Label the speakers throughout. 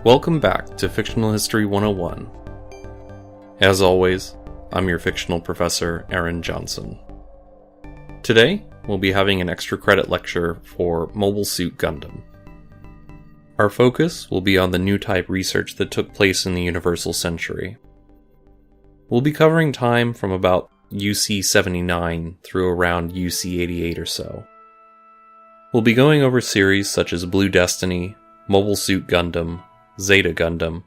Speaker 1: Welcome back to Fictional History 101. As always, I'm your fictional professor, Aaron Johnson. Today, we'll be having an extra credit lecture for Mobile Suit Gundam. Our focus will be on the Newtype research that took place in the Universal Century. We'll be covering time from about UC 79 through around UC 88 or so. We'll be going over series such as Blue Destiny, Mobile Suit Gundam, Zeta Gundam,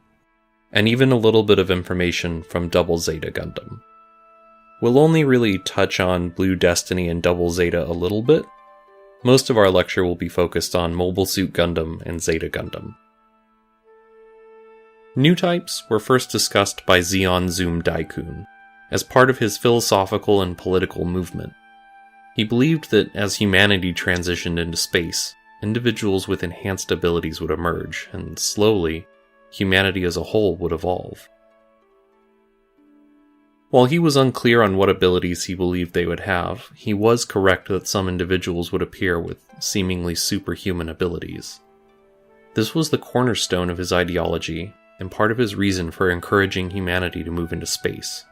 Speaker 1: and even a little bit of information from Double Zeta Gundam. We'll only really touch on Blue Destiny and Double Zeta a little bit. Most of our lecture will be focused on Mobile Suit Gundam and Zeta Gundam. Newtypes were first discussed by Zeon Zum Daikun as part of his philosophical and political movement. He believed that as humanity transitioned into space, individuals with enhanced abilities would emerge, and slowly, humanity as a whole would evolve. While he was unclear on what abilities he believed they would have, he was correct that some individuals would appear with seemingly superhuman abilities. This was the cornerstone of his ideology, and part of his reason for encouraging humanity to move into space.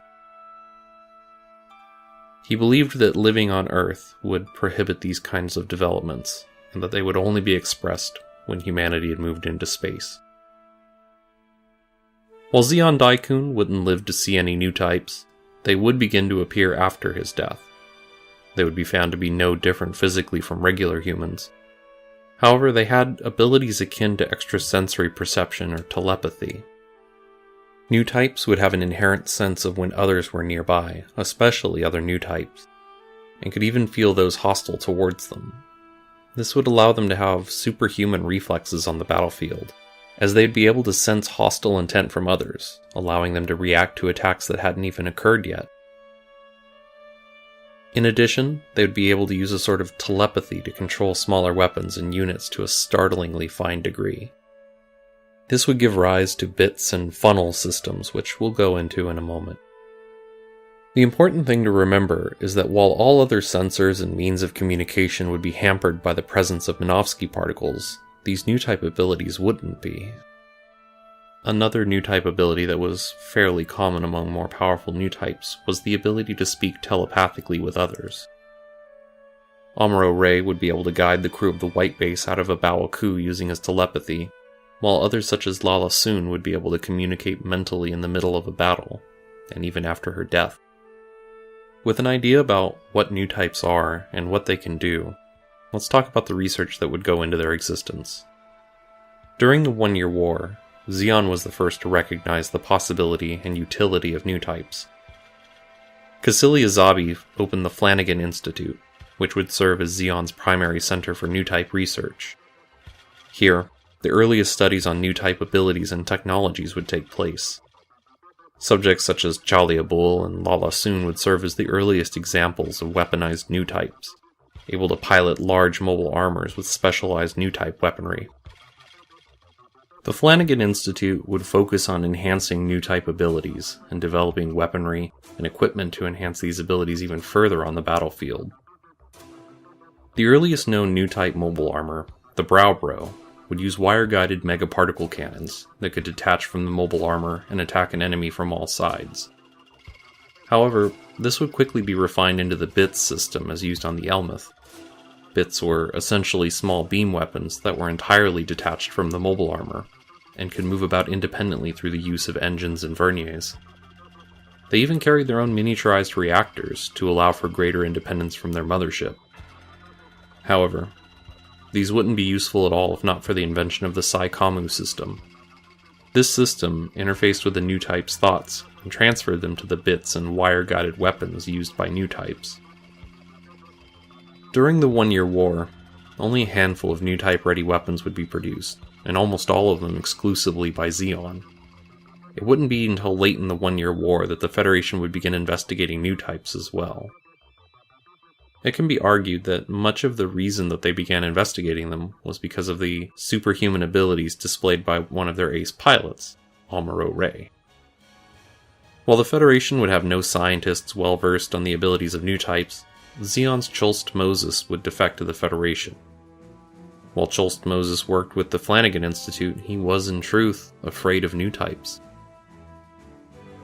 Speaker 1: He believed that living on Earth would prohibit these kinds of developments, and that they would only be expressed when humanity had moved into space. While Zeon Daikun wouldn't live to see any Newtypes, they would begin to appear after his death. They would be found to be no different physically from regular humans. However, they had abilities akin to extrasensory perception or telepathy. Newtypes would have an inherent sense of when others were nearby, especially other Newtypes, and could even feel those hostile towards them. This would allow them to have superhuman reflexes on the battlefield, as they'd be able to sense hostile intent from others, allowing them to react to attacks that hadn't even occurred yet. In addition, they would be able to use a sort of telepathy to control smaller weapons and units to a startlingly fine degree. This would give rise to bits and funnel systems, which we'll go into in a moment. The important thing to remember is that while all other sensors and means of communication would be hampered by the presence of Minovsky particles, these Newtype abilities wouldn't be. Another Newtype ability that was fairly common among more powerful Newtypes was the ability to speak telepathically with others. Amuro Ray would be able to guide the crew of the White Base out of a Baoku using his telepathy, while others such as Lala Soon would be able to communicate mentally in the middle of a battle, and even after her death. With an idea about what Newtypes are and what they can do, let's talk about the research that would go into their existence. During the 1-Year War, Zeon was the first to recognize the possibility and utility of Newtypes. Cassilia Zabi opened the Flannigan Institute, which would serve as Zeon's primary center for Newtype research. Here, the earliest studies on Newtype abilities and technologies would take place. Subjects such as Chalia Bull and Lala Soon would serve as the earliest examples of weaponized Newtypes, able to pilot large mobile armors with specialized Newtype weaponry. The Flannigan Institute would focus on enhancing Newtype abilities and developing weaponry and equipment to enhance these abilities even further on the battlefield. The earliest known Newtype mobile armor, the Browbro, would use wire-guided megaparticle cannons that could detach from the mobile armor and attack an enemy from all sides. However, this would quickly be refined into the Bits system as used on the Elmeth. Bits were essentially small beam weapons that were entirely detached from the mobile armor, and could move about independently through the use of engines and verniers. They even carried their own miniaturized reactors to allow for greater independence from their mothership. However, these wouldn't be useful at all if not for the invention of the Sai-Kamu system. This system interfaced with the Newtype's thoughts and transferred them to the bits and wire-guided weapons used by Newtypes. During the 1-Year War, only a handful of Newtype-ready weapons would be produced, and almost all of them exclusively by Zeon. It wouldn't be until late in the 1-Year War that the Federation would begin investigating Newtypes as well. It can be argued that much of the reason that they began investigating them was because of the superhuman abilities displayed by one of their ace pilots, Amuro Ray. While the Federation would have no scientists well versed on the abilities of Newtypes, Zeon's Chulst Moses would defect to the Federation. While Chulst Moses worked with the Flannigan Institute, he was in truth afraid of Newtypes.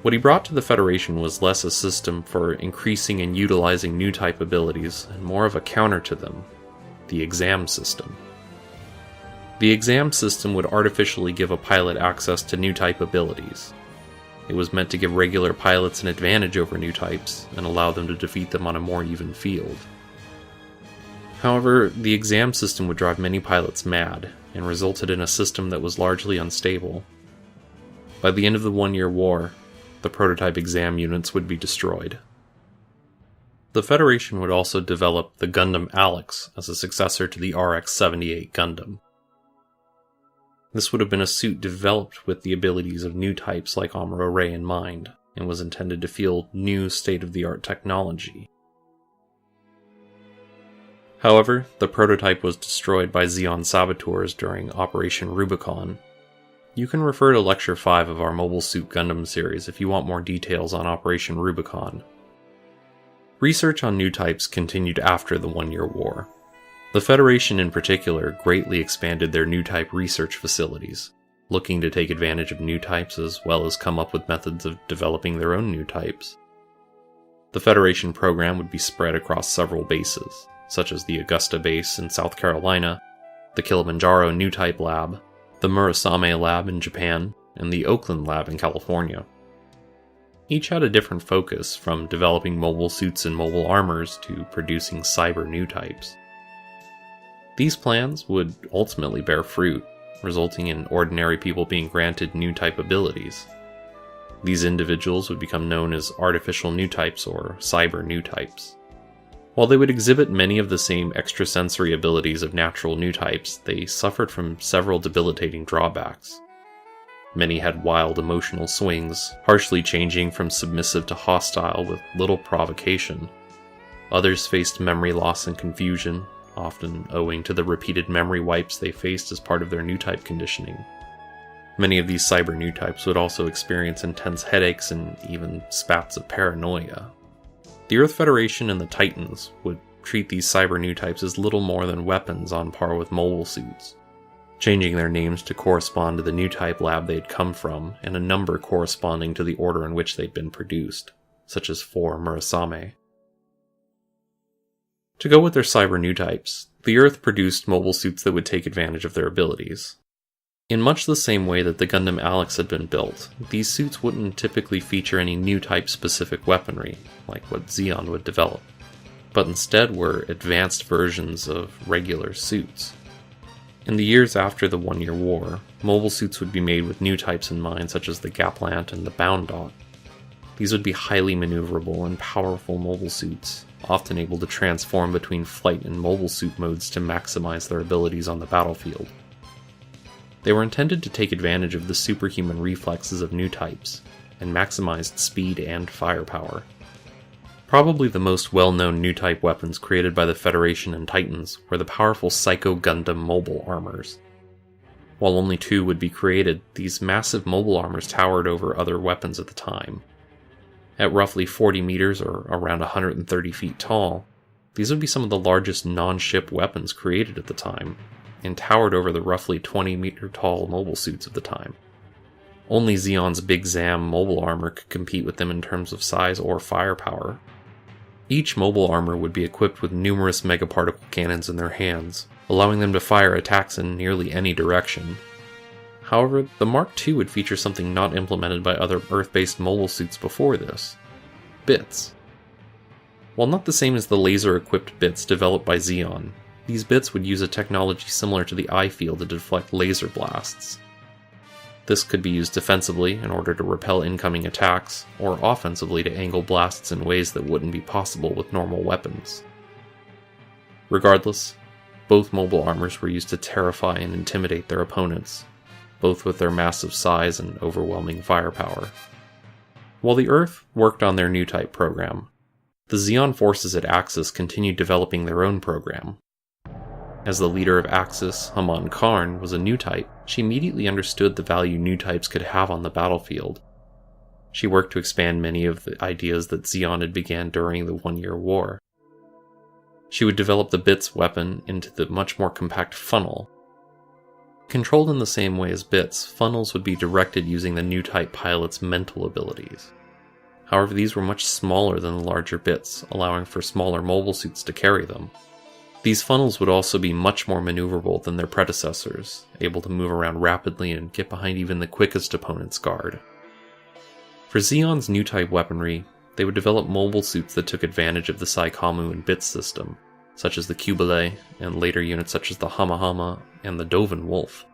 Speaker 1: What he brought to the Federation was less a system for increasing and utilizing Newtype abilities, and more of a counter to them, the exam system. The exam system would artificially give a pilot access to Newtype abilities. It was meant to give regular pilots an advantage over Newtypes and allow them to defeat them on a more even field. However, the exam system would drive many pilots mad, and resulted in a system that was largely unstable. By the end of the 1-year war, the prototype exam units would be destroyed. The Federation would also develop the Gundam Alex as a successor to the RX-78 Gundam. This would have been a suit developed with the abilities of Newtypes like Amuro Ray in mind, and was intended to field new state-of-the-art technology. However, the prototype was destroyed by Zeon saboteurs during Operation Rubicon. You can refer to Lecture 5 of our Mobile Suit Gundam series if you want more details on Operation Rubicon. Research on Newtypes continued after the 1-year war. The Federation in particular greatly expanded their Newtype Research facilities, looking to take advantage of Newtypes as well as come up with methods of developing their own Newtypes. The Federation program would be spread across several bases, such as the Augusta base in South Carolina, the Kilimanjaro Newtype Lab, the Murasame Lab in Japan, and the Oakland Lab in California. Each had a different focus, from developing mobile suits and mobile armors to producing cyber Newtypes. These plans would ultimately bear fruit, resulting in ordinary people being granted Newtype abilities. These individuals would become known as artificial Newtypes or cyber Newtypes. While they would exhibit many of the same extrasensory abilities of natural Newtypes, they suffered from several debilitating drawbacks. Many had wild emotional swings, harshly changing from submissive to hostile with little provocation. Others faced memory loss and confusion, often owing to the repeated memory wipes they faced as part of their Newtype conditioning. Many of these cyber Newtypes would also experience intense headaches and even spats of paranoia. The Earth Federation and the Titans would treat these cyber Newtypes as little more than weapons on par with mobile suits, changing their names to correspond to the Newtype lab they'd come from and a number corresponding to the order in which they'd been produced, such as 4 Murasame. To go with their cyber Newtypes, the Earth produced mobile suits that would take advantage of their abilities. In much the same way that the Gundam Alex had been built, these suits wouldn't typically feature any Newtype-specific weaponry, like what Zeon would develop, but instead were advanced versions of regular suits. In the years after the 1-year war, mobile suits would be made with Newtypes in mind, such as the Gaplant and the Bound Dot. These would be highly maneuverable and powerful mobile suits, often able to transform between flight and mobile suit modes to maximize their abilities on the battlefield. They were intended to take advantage of the superhuman reflexes of Newtypes, and maximized speed and firepower. Probably the most well-known Newtype weapons created by the Federation and Titans were the powerful Psycho Gundam mobile armors. While only 2 would be created, these massive mobile armors towered over other weapons at the time. At roughly 40 meters or around 130 feet tall, these would be some of the largest non-ship weapons created at the time, and towered over the roughly 20-meter-tall mobile suits of the time. Only Zeon's Big Zam mobile armor could compete with them in terms of size or firepower. Each mobile armor would be equipped with numerous megaparticle cannons in their hands, allowing them to fire attacks in nearly any direction. However, the Mark II would feature something not implemented by other Earth-based mobile suits before this: bits. While not the same as the laser-equipped bits developed by Zeon, these bits would use a technology similar to the eye field to deflect laser blasts. This could be used defensively in order to repel incoming attacks, or offensively to angle blasts in ways that wouldn't be possible with normal weapons. Regardless, both mobile armors were used to terrify and intimidate their opponents, both with their massive size and overwhelming firepower. While the Earth worked on their Newtype program, the Zeon forces at Axis continued developing their own program. As the leader of Axis, Haman Karn, was a Newtype, she immediately understood the value Newtypes could have on the battlefield. She worked to expand many of the ideas that Zeon had began during the 1-year war. She would develop the Bits weapon into the much more compact Funnel. Controlled in the same way as Bits, Funnels would be directed using the Newtype pilot's mental abilities. However, these were much smaller than the larger Bits, allowing for smaller mobile suits to carry them. These Funnels would also be much more maneuverable than their predecessors, able to move around rapidly and get behind even the quickest opponent's guard. For Zeon's Newtype weaponry, they would develop mobile suits that took advantage of the Saikamu and Bits system, such as the Cubile, and later units such as the Hamahama and the Doven Wolf.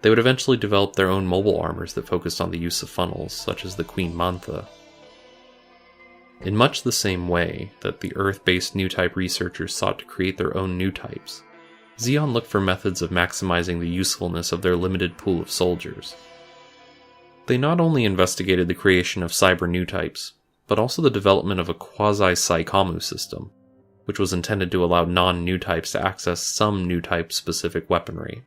Speaker 1: They would eventually develop their own mobile armors that focused on the use of funnels, such as the Queen Mantha. In much the same way that the Earth-based Newtype researchers sought to create their own Newtypes, Zeon looked for methods of maximizing the usefulness of their limited pool of soldiers. They not only investigated the creation of cyber Newtypes, but also the development of a quasi-Saikamu system, which was intended to allow non-Newtypes to access some Newtype-specific weaponry.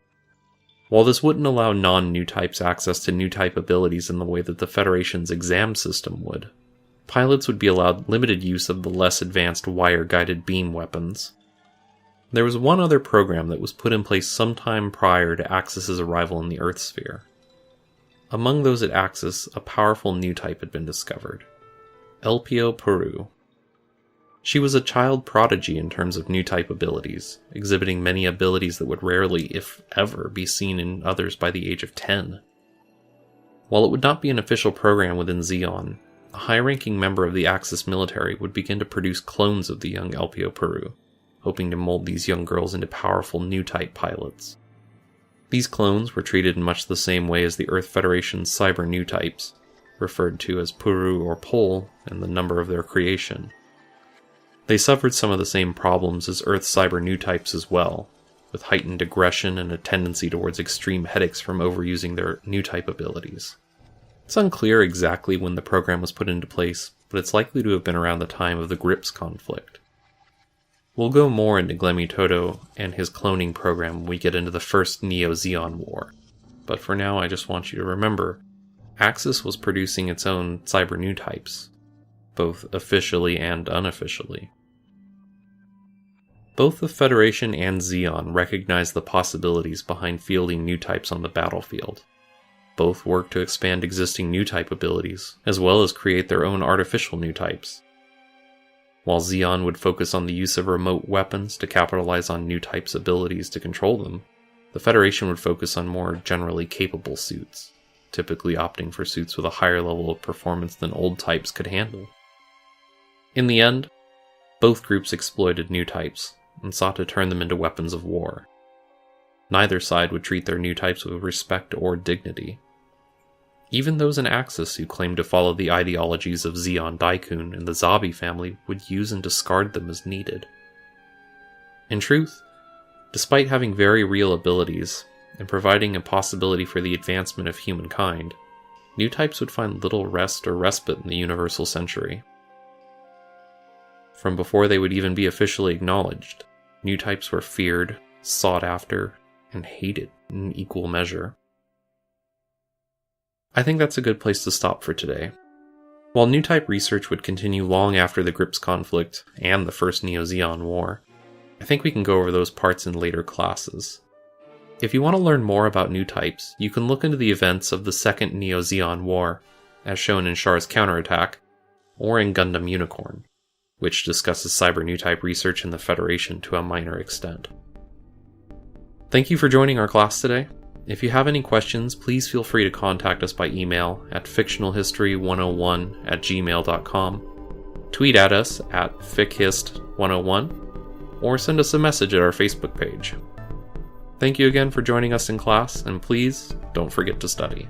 Speaker 1: While this wouldn't allow non-Newtypes access to Newtype abilities in the way that the Federation's exam system would, pilots would be allowed limited use of the less advanced wire-guided beam weapons. There was one other program that was put in place sometime prior to Axis's arrival in the Earth sphere. Among those at Axis, a powerful Newtype had been discovered, LPO Peru. She was a child prodigy in terms of Newtype abilities, exhibiting many abilities that would rarely, if ever, be seen in others by the age of 10. While it would not be an official program within Zeon, a high-ranking member of the Axis military would begin to produce clones of the young LPO Peru, hoping to mold these young girls into powerful Newtype pilots. These clones were treated in much the same way as the Earth Federation's cyber Newtypes, referred to as Peru or Pol in the number of their creation. They suffered some of the same problems as Earth's cyber Newtypes as well, with heightened aggression and a tendency towards extreme headaches from overusing their Newtype abilities. It's unclear exactly when the program was put into place, but it's likely to have been around the time of the Grips conflict. We'll go more into Glemmy Todo and his cloning program when we get into the first Neo-Zeon War, but for now I just want you to remember, Axis was producing its own cyber Newtypes, both officially and unofficially. Both the Federation and Zeon recognized the possibilities behind fielding Newtypes on the battlefield. Both worked to expand existing Newtype abilities, as well as create their own artificial Newtypes. While Zeon would focus on the use of remote weapons to capitalize on Newtypes' abilities to control them, the Federation would focus on more generally capable suits, typically opting for suits with a higher level of performance than old types could handle. In the end, both groups exploited Newtypes and sought to turn them into weapons of war. Neither side would treat their Newtypes with respect or dignity. Even those in Axis who claimed to follow the ideologies of Zeon Daikun and the Zabi family would use and discard them as needed. In truth, despite having very real abilities and providing a possibility for the advancement of humankind, Newtypes would find little rest or respite in the universal century. From before they would even be officially acknowledged, Newtypes were feared, sought after, and hated in equal measure. I think that's a good place to stop for today. While Newtype research would continue long after the Grips conflict and the first Neo-Zeon War, I think we can go over those parts in later classes. If you want to learn more about Newtypes, you can look into the events of the second Neo-Zeon War, as shown in Char's Counterattack, or in Gundam Unicorn, which discusses cyber Newtype research in the Federation to a minor extent. Thank you for joining our class today. If you have any questions, please feel free to contact us by email at fictionalhistory101@gmail.com, tweet at us at fichist101, or send us a message at our Facebook page. Thank you again for joining us in class, and please don't forget to study.